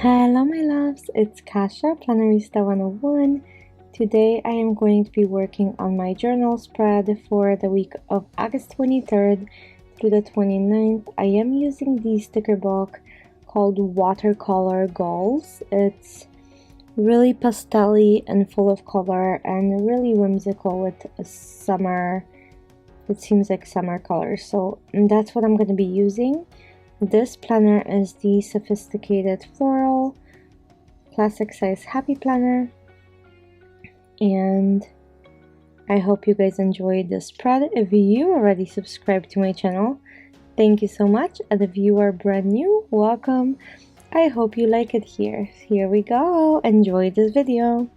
Hello my loves, it's Kasha, Plannerista 101. Today I am going to be working on my journal spread for the week of August 23rd through the 29th. I am using the sticker book called Watercolor Goals. It's really pastel-y and full of color and really whimsical with a summer, it seems like summer colors. So that's what I'm going to be using. This planner is the Sophisticated Floral Classic Size Happy Planner, and I hope you guys enjoyed this spread. If you already subscribed to my channel, thank you so much, and if you are brand new, welcome. I hope you like it here. Here we go. Enjoy this video.